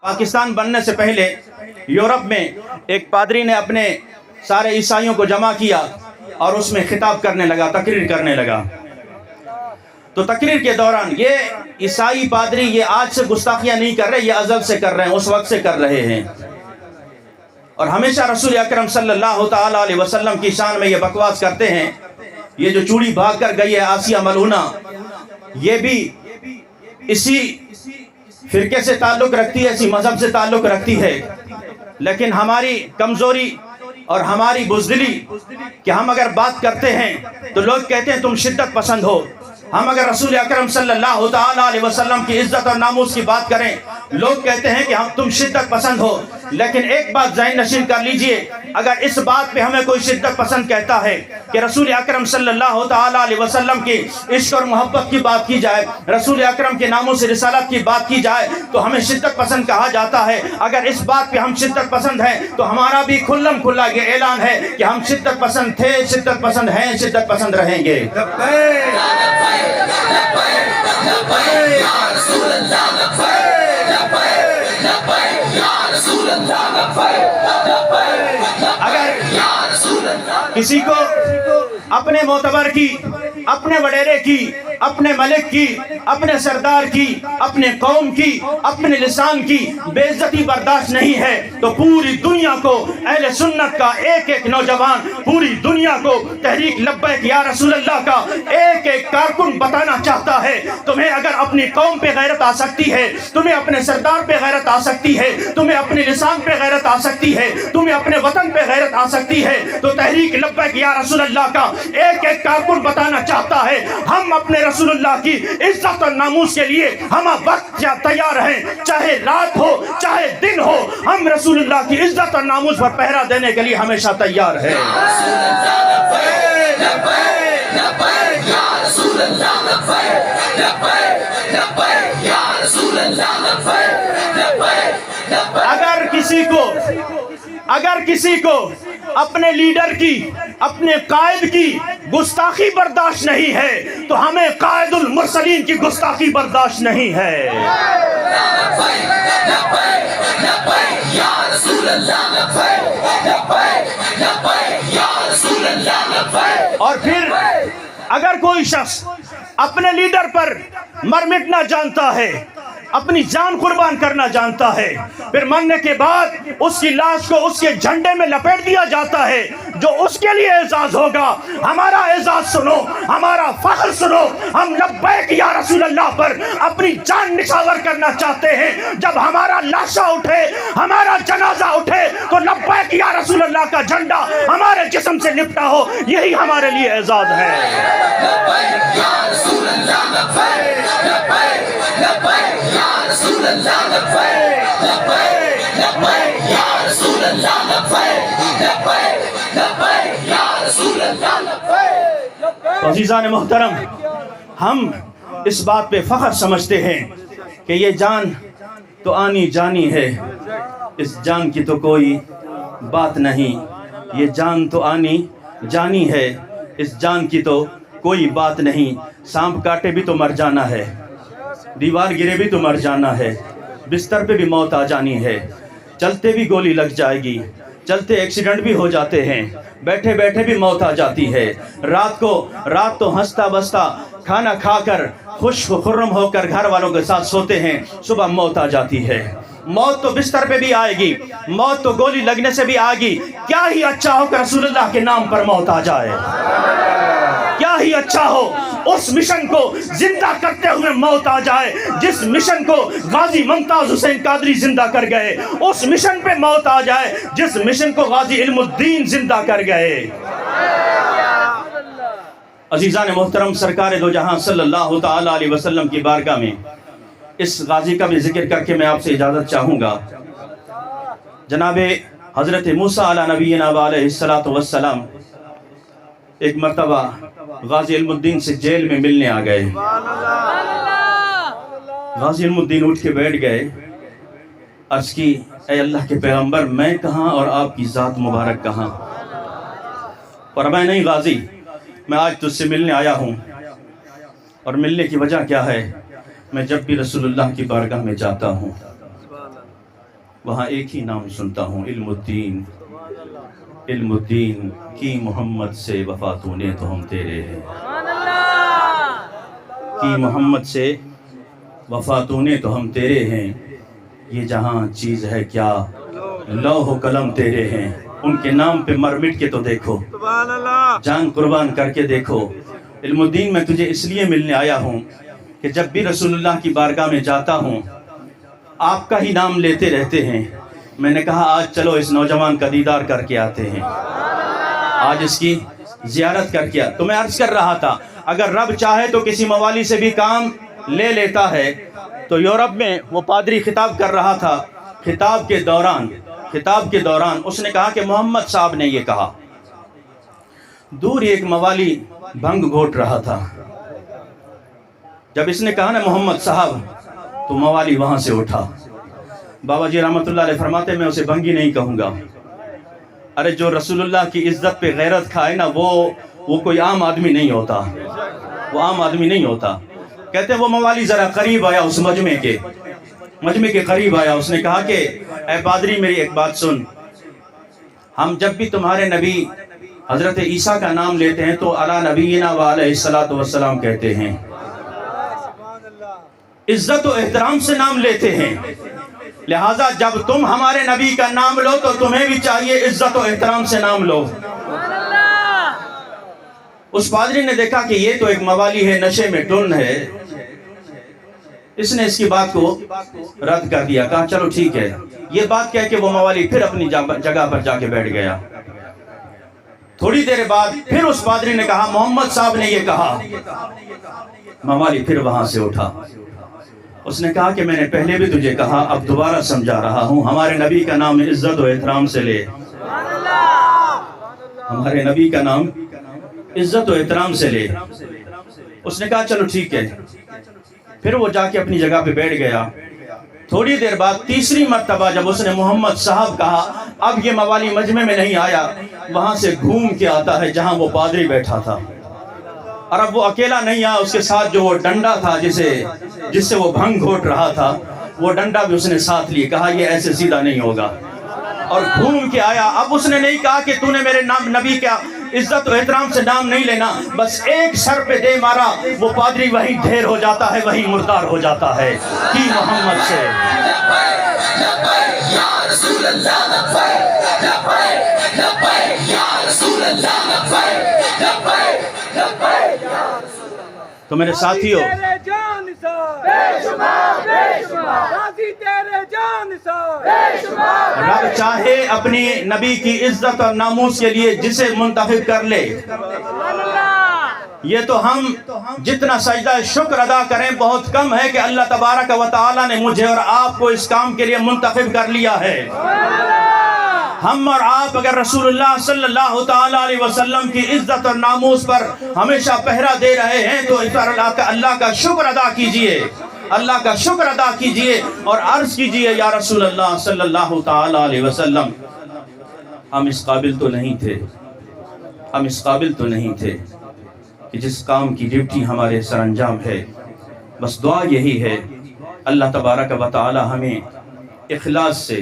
پاکستان بننے سے پہلے یورپ میں ایک پادری نے اپنے سارے عیسائیوں کو جمع کیا اور اس میں خطاب کرنے لگا، تقریر کرنے لگا۔ تو تقریر کے دوران یہ عیسائی پادری یہ آج سے گستاخیاں نہیں کر رہے، یہ ازل سے کر رہے ہیں، اس وقت سے کر رہے ہیں، اور ہمیشہ رسول اکرم صلی اللہ تعالیٰ علیہ وسلم کی شان میں یہ بکواس کرتے ہیں۔ یہ جو چوڑی بھاگ کر گئی ہے آسیہ ملعونہ، یہ بھی اسی فرقے سے تعلق رکھتی ہے، اسی مذہب سے تعلق رکھتی ہے، لیکن ہماری کمزوری اور ہماری بزدلی کہ ہم اگر بات کرتے ہیں تو لوگ کہتے ہیں تم شدت پسند ہو۔ ہم اگر رسول اکرم صلی اللہ تعالیٰ علیہ وسلم کی عزت اور ناموس کی بات کریں، لوگ کہتے ہیں کہ تم شدت پسند ہو۔ لیکن ایک بات ذہن نشین کر لیجئے، اگر اس بات پہ ہمیں کوئی شدت پسند کہتا ہے کہ رسول اکرم صلی اللہ تعالیٰ علیہ وسلم کی عشق اور محبت کی بات کی جائے، رسول اکرم کے ناموس رسالت کی بات کی جائے تو ہمیں شدت پسند کہا جاتا ہے۔ اگر اس بات پہ ہم شدت پسند ہیں تو ہمارا بھی کھلم کھلا یہ اعلان ہے کہ ہم شدت پسند تھے، شدت پسند ہیں، شدت پسند رہیں گے۔ اگر کسی کو اپنے معتبر کی، اپنے وڈیرے کی، اپنے ملک کی، اپنے سردار کی، اپنے قوم کی، اپنے لسان کی بے عزتی برداشت نہیں ہے تو پوری دنیا کو اہل سنت کا ایک ایک نوجوان، پوری دنیا کو تحریک لبیک یا رسول اللہ کا ایک ایک کارکن بتانا چاہتا ہے۔ تمہیں اگر اپنی قوم پہ غیرت آ سکتی ہے، تمہیں اپنے سردار پہ غیرت آ سکتی ہے، تمہیں اپنے لسان پہ غیرت آ سکتی ہے، تمہیں اپنے وطن پہ غیرت آ سکتی ہے، تو تحریک لبیک یا رسول اللہ کا ایک ایک کارکن بتانا چاہتا ہے ہم اپنے رسول اللہ کی عزت اور ناموس کے لیے ہم وقت تیار ہیں، چاہے رات ہو چاہے دن ہو، ہم رسول اللہ کی عزت اور ناموس پر پہرا دینے کے لیے ہمیشہ تیار ہیں۔ اگر کسی کو اپنے لیڈر کی، اپنے قائد کی گستاخی برداشت نہیں ہے تو ہمیں قائد المرسلین کی گستاخی برداشت نہیں ہے۔ اور پھر اگر کوئی شخص اپنے لیڈر پر مر مٹنا جانتا ہے، اپنی جان قربان کرنا جانتا ہے، پھر مرنے کے بعد اس کی لاش کو اس کے جھنڈے میں لپیٹ دیا جاتا ہے، جو اس کے لیے اعزاز ہوگا۔ ہمارا اعزاز سنو، ہمارا فخر سنو، ہم لبیک یا رسول اللہ پر اپنی جان نچھاور کرنا چاہتے ہیں۔ جب ہمارا لاشا اٹھے، ہمارا جنازہ اٹھے تو لبیک یا رسول اللہ کا جھنڈا ہمارے جسم سے لپٹا ہو، یہی ہمارے لیے اعزاز ہے۔ عزیزان محترم، ہم اس بات پہ فخر سمجھتے ہیں کہ یہ جان تو آنی جانی ہے، اس جان کی تو کوئی بات نہیں۔ یہ جان تو آنی جانی ہے، اس جان کی تو کوئی بات نہیں۔ سانپ کاٹے بھی تو مر جانا ہے، دیوار گرے بھی تو مر جانا ہے، بستر پہ بھی موت آ جانی ہے، چلتے بھی گولی لگ جائے گی، چلتے ایکسیڈنٹ بھی ہو جاتے ہیں، بیٹھے بیٹھے بھی موت آ جاتی ہے۔ رات تو ہنستا بستا کھانا کھا کر خوش و خرم ہو کر گھر والوں کے ساتھ سوتے ہیں، صبح موت آ جاتی ہے۔ موت تو بستر پہ بھی آئے گی، موت تو گولی لگنے سے بھی آئے گی۔ کیا ہی اچھا ہو کہ رسول اللہ کے نام پر موت آ جائے، کیا ہی اچھا ہو اس مشن کو زندہ کرتے ہوئے موت آ جائے، جس مشن کو غازی ممتاز حسین قادری زندہ کر گئے، اس مشن پہ موت آ جائے جس مشن کو غازی علم الدین زندہ کر گئے۔ عزیزان محترم، سرکار دو جہاں صلی اللہ تعالیٰ علیہ وسلم کی بارگاہ میں اس غازی کا بھی ذکر کر کے میں آپ سے اجازت چاہوں گا۔ جناب حضرت موسیٰ علیہ نبینا علیہ السلام ایک مرتبہ غازی علم الدین سے جیل میں ملنے آ گئے۔ غازی علم الدین اٹھ کے بیٹھ گئے، عرض کی اے اللہ کے پیغمبر، میں کہاں اور آپ کی ذات مبارک کہاں؟ فرمایا نہیں غازی، میں آج تجھ سے ملنے آیا ہوں، اور ملنے کی وجہ کیا ہے؟ میں جب بھی رسول اللہ کی بارگاہ میں جاتا ہوں وہاں ایک ہی نام سنتا ہوں، علم الدین، علم الدین کی محمد سے وفا تو نے تو ہم تیرے ہیں، کی محمد سے وفا تو نے تو ہم تیرے ہیں، یہ جہاں چیز ہے کیا لوح و قلم تیرے ہیں۔ ان کے نام پہ مر مٹ کے تو دیکھو، جان قربان کر کے دیکھو۔ علم الدین میں تجھے اس لیے ملنے آیا ہوں کہ جب بھی رسول اللہ کی بارگاہ میں جاتا ہوں آپ کا ہی نام لیتے رہتے ہیں۔ میں نے کہا آج چلو اس نوجوان کا دیدار کر کے آتے ہیں، آج اس کی زیارت کر کے۔ تو میں عرض کر رہا تھا اگر رب چاہے تو کسی موالی سے بھی کام لے لیتا ہے۔ تو یورپ میں وہ پادری خطاب کر رہا تھا، خطاب کے دوران اس نے کہا کہ محمد صاحب نے یہ کہا۔ دور ایک موالی بھنگ گھوٹ رہا تھا، جب اس نے کہا نا محمد صاحب تو موالی وہاں سے اٹھا۔ بابا جی رحمت اللہ علیہ فرماتے میں اسے بھنگی نہیں کہوں گا، ارے جو رسول اللہ کی عزت پہ غیرت کھائے نا وہ کوئی عام آدمی نہیں ہوتا، وہ عام آدمی نہیں ہوتا۔ کہتے ہیں وہ موالی ذرا قریب آیا، اس مجمع کے قریب آیا، اس نے کہا کہ اے پادری میری ایک بات سن، ہم جب بھی تمہارے نبی حضرت عیسیٰ کا نام لیتے ہیں تو علی نبینا و علیہ الصلوۃ والسلام کہتے ہیں، عزت و احترام سے نام لیتے ہیں، لہٰذا جب تم ہمارے نبی کا نام لو تو تمہیں بھی چاہیے عزت و احترام سے نام لو۔ اس پادری نے دیکھا کہ یہ تو ایک موالی ہے، نشے میں ٹن ہے، اس نے اس کی بات کو رد کر دیا، کہا چلو ٹھیک ہے۔ یہ بات کہہ کہ وہ موالی پھر اپنی جگہ پر جا کے بیٹھ گیا۔ تھوڑی دیر بعد پھر اس پادری نے کہا محمد صاحب نے یہ کہا، موالی پھر وہاں سے اٹھا۔ اس نے کہا کہ میں نے پہلے بھی تجھے کہا، اب دوبارہ سمجھا رہا ہوں، ہمارے نبی کا نام عزت و احترام سے لے، ہمارے نبی کا نام عزت و احترام سے لے۔ اس نے کہا چلو ٹھیک ہے، پھر وہ جا کے اپنی جگہ پہ بیٹھ گیا۔ تھوڑی دیر بعد تیسری مرتبہ جب اس نے محمد صاحب کہا، اب یہ موالی مجمع میں نہیں آیا، وہاں سے گھوم کے آتا ہے جہاں وہ پادری بیٹھا تھا، اور اب وہ اکیلا نہیں آیا، اس کے ساتھ جو وہ ڈنڈا تھا جس سے وہ بھنگ گھوٹ رہا تھا، وہ ڈنڈا بھی اس نے ساتھ لیے، کہا یہ ایسے سیدھا نہیں ہوگا، اور گھوم کے آیا۔ اب اس نے نہیں کہا کہ تو نے میرے نام نبی کا عزت و احترام سے نام نہیں لینا، بس ایک سر پہ دے مارا، وہ پادری وہیں ڈھیر ہو جاتا ہے، وہیں مردار ہو جاتا ہے، کی محمد سے۔ تو میرے ساتھیوں، رب چاہے اپنی نبی کی عزت اور ناموس کے لیے جسے منتخب کر لے، یہ تو ہم جتنا سجدہ شکر ادا کریں بہت کم ہے کہ اللہ تبارک و تعالی نے مجھے اور آپ کو اس کام کے لیے منتخب کر لیا ہے۔ ہم اور آپ اگر رسول اللہ صلی اللہ تعالی علیہ وسلم کی عزت اور ناموس پر ہمیشہ پہرا دے رہے ہیں تو اللہ کا شکر ادا کیجئے، اللہ کا شکر ادا کیجئے اور عرض کیجئے یا رسول اللہ صلی اللہ تعالی علیہ وسلم، ہم اس قابل تو نہیں تھے کہ جس کام کی ڈیوٹی ہمارے سر انجام ہے۔ بس دعا یہی ہے اللہ تبارک و تعالی ہمیں اخلاص سے،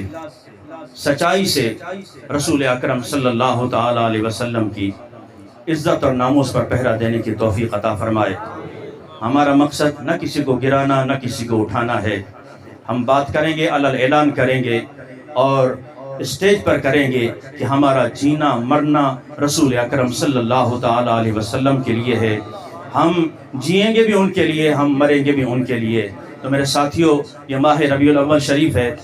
سچائی سے رسول اکرم صلی اللہ تعالی علیہ وسلم کی عزت اور ناموس پر پہرا دینے کی توفیق عطا فرمائے۔ ہمارا مقصد نہ کسی کو گرانا نہ کسی کو اٹھانا ہے، ہم بات کریں گے، اعلان کریں گے اور اسٹیج پر کریں گے کہ ہمارا جینا مرنا رسول اکرم صلی اللہ تعالی علیہ وسلم کے لیے ہے، ہم جئیں گے بھی ان کے لیے، ہم مریں گے بھی ان کے لیے۔ تو میرے ساتھیوں، یہ ماہ ربیع الاول شریف ہے،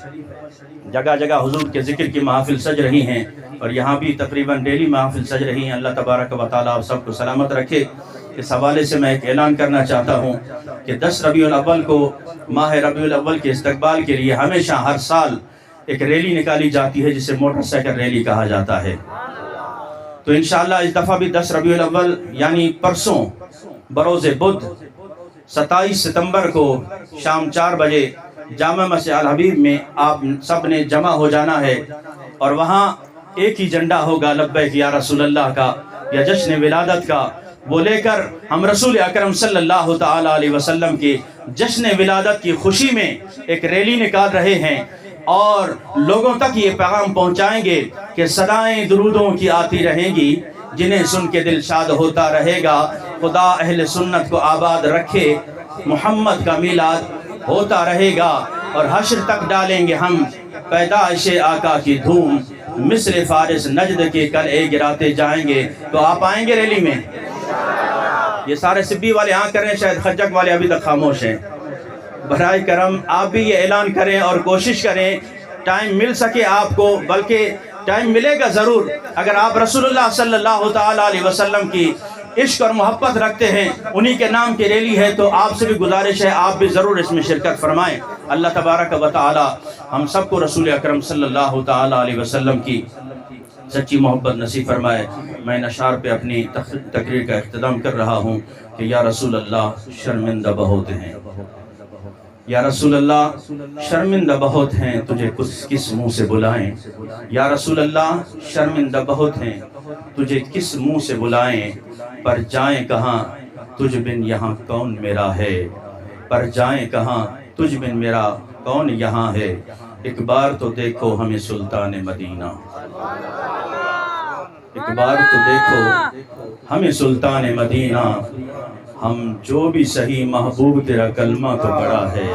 جگہ جگہ حضور کے ذکر کی محافل سج رہی ہیں اور یہاں بھی تقریباً ڈیلی محافل سج رہی ہیں۔ اللہ تبارک و تعالیٰ آپ سب کو سلامت رکھے۔ اس حوالے سے میں ایک اعلان کرنا چاہتا ہوں کہ 10 ربیع الاول کو، ماہ ربیع الاول کے استقبال کے لیے ہمیشہ ہر سال ایک ریلی نکالی جاتی ہے جسے موٹر سائیکل ریلی کہا جاتا ہے۔ تو انشاءاللہ اس دفعہ بھی 10 ربیع الاول یعنی پرسوں بروز بدھ 27 ستمبر کو شام 4 بجے جامع مسجد الحبیب میں آپ سب نے جمع ہو جانا ہے اور وہاں ایک ہی جھنڈا ہوگا، لبیک یا رسول اللہ کا یا جشن ولادت کا، وہ لے کر ہم رسول اکرم صلی اللہ تعالی علیہ وسلم کے جشن ولادت کی خوشی میں ایک ریلی نکال رہے ہیں۔ اور لوگوں تک یہ پیغام پہنچائیں گے کہ صدائیں درودوں کی آتی رہیں گی، جنہیں سن کے دل شاد ہوتا رہے گا۔ خدا اہل سنت کو آباد رکھے، محمد کا میلاد ہوتا رہے گا، اور حشر تک ڈالیں گے ہم پیدائش آقا کی دھوم، مصر فارس نجد کے قلعے گراتے جائیں گے۔ تو آپ آئیں گے ریلی میں؟ یہ سارے سبی والے ہاں کریں، شاید خجک والے ابھی تک خاموش ہیں۔ برائے کرم آپ بھی یہ اعلان کریں اور کوشش کریں، ٹائم مل سکے آپ کو، بلکہ ٹائم ملے گا ضرور۔ اگر آپ رسول اللہ صلی اللہ تعالیٰ علیہ وسلم کی عشق اور محبت رکھتے ہیں، انہی کے نام کی ریلی ہے، تو آپ سے بھی گزارش ہے آپ بھی ضرور اس میں شرکت فرمائیں۔ اللہ تبارک و تعالی ہم سب کو رسول اکرم صلی اللہ تعالیٰ علیہ وسلم کی سچی محبت نصیب فرمائے۔ میں ان اشعار پہ اپنی تقریر کا اختتام کر رہا ہوں کہ یا رسول اللہ شرمندہ بہت ہیں، یا رسول اللہ شرمندہ بہت ہیں، تجھے کس منہ سے بلائیں۔ یا رسول اللہ شرمندہ بہت ہیں، تجھے کس منہ سے بلائیں۔ پر جائیں کہاں تجھ بن یہاں کون میرا ہے، پر جائیں کہاں تجھ بن میرا کون یہاں ہے۔ ایک بار تو دیکھو ہمیں سلطان مدینہ، ایک بار تو دیکھو ہمیں سلطان مدینہ، ہم جو بھی صحیح محبوب تیرا کلمہ تو بڑا ہے۔